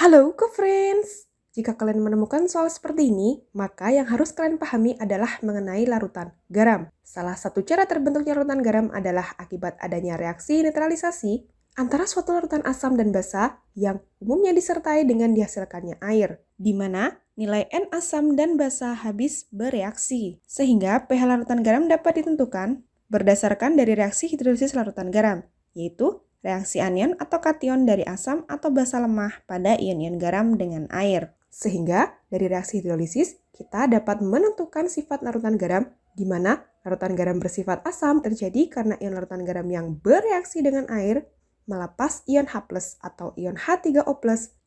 Halo co-friends! Jika kalian menemukan soal seperti ini, maka yang harus kalian pahami adalah mengenai larutan garam. Salah satu cara terbentuknya larutan garam adalah akibat adanya reaksi netralisasi antara suatu larutan asam dan basa yang umumnya disertai dengan dihasilkannya air, di mana nilai N asam dan basa habis bereaksi. Sehingga pH larutan garam dapat ditentukan berdasarkan dari reaksi hidrolisis larutan garam, yaitu reaksi anion atau kation dari asam atau basa lemah pada ion-ion garam dengan air. Sehingga dari reaksi hidrolisis, kita dapat menentukan sifat larutan garam, di mana larutan garam bersifat asam terjadi karena ion larutan garam yang bereaksi dengan air melepas ion H+ atau ion H3O+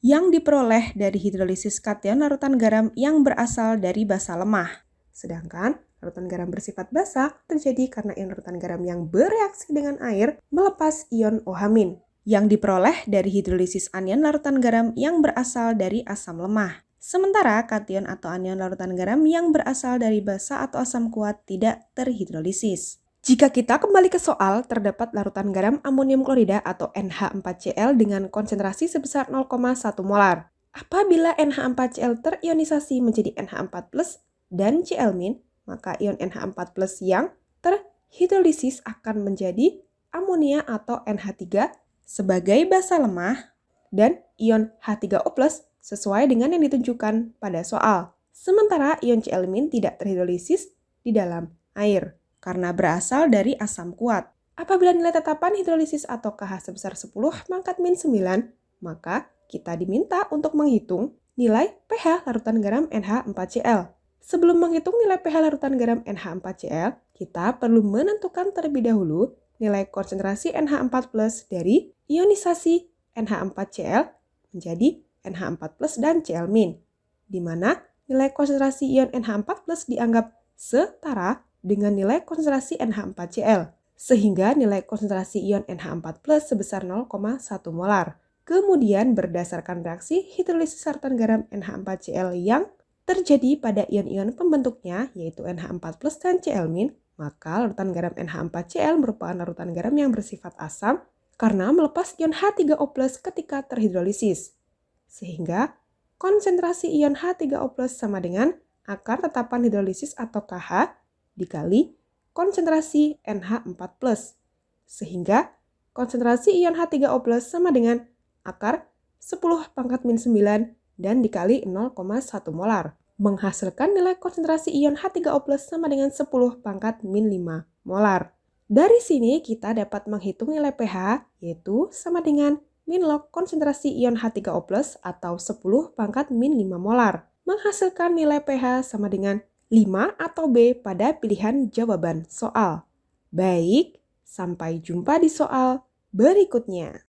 yang diperoleh dari hidrolisis kation larutan garam yang berasal dari basa lemah. Sedangkan larutan garam bersifat basa terjadi karena ion larutan garam yang bereaksi dengan air melepas ion OH- yang diperoleh dari hidrolisis anion larutan garam yang berasal dari asam lemah. Sementara kation atau anion larutan garam yang berasal dari basa atau asam kuat tidak terhidrolisis. Jika kita kembali ke soal, terdapat larutan garam amonium klorida atau NH4Cl dengan konsentrasi sebesar 0,1 molar. Apabila NH4Cl terionisasi menjadi NH4+ dan Cl-, maka ion NH4+ yang terhidrolisis akan menjadi amonia atau NH3 sebagai basa lemah dan ion H3O+ sesuai dengan yang ditunjukkan pada soal. Sementara ion Cl- tidak terhidrolisis di dalam air karena berasal dari asam kuat. Apabila nilai tetapan hidrolisis atau KH sebesar 10 pangkat min 9, maka kita diminta untuk menghitung nilai pH larutan garam NH4Cl. Sebelum menghitung nilai pH larutan garam NH4Cl, kita perlu menentukan terlebih dahulu nilai konsentrasi NH4+ dari ionisasi NH4Cl menjadi NH4+ dan Cl-, di mana nilai konsentrasi ion NH4+ dianggap setara dengan nilai konsentrasi NH4Cl, sehingga nilai konsentrasi ion NH4+ sebesar 0,1 molar. Kemudian berdasarkan reaksi hidrolisis larutan garam NH4Cl yang terjadi pada ion-ion pembentuknya, yaitu NH4+ dan Cl-, maka larutan garam NH4Cl merupakan larutan garam yang bersifat asam karena melepas ion H3O+ ketika terhidrolisis. Sehingga konsentrasi ion H3O+ sama dengan akar tetapan hidrolisis atau KH dikali konsentrasi NH4+. Sehingga konsentrasi ion H3O+ sama dengan akar 10 pangkat min 9 dan dikali 0,1 molar, menghasilkan nilai konsentrasi ion H3O+ sama dengan 10 pangkat min 5 molar. Dari sini kita dapat menghitung nilai pH, yaitu sama dengan min log konsentrasi ion H3O+ atau 10 pangkat min 5 molar, menghasilkan nilai pH sama dengan 5 atau B pada pilihan jawaban soal. Baik, sampai jumpa di soal berikutnya.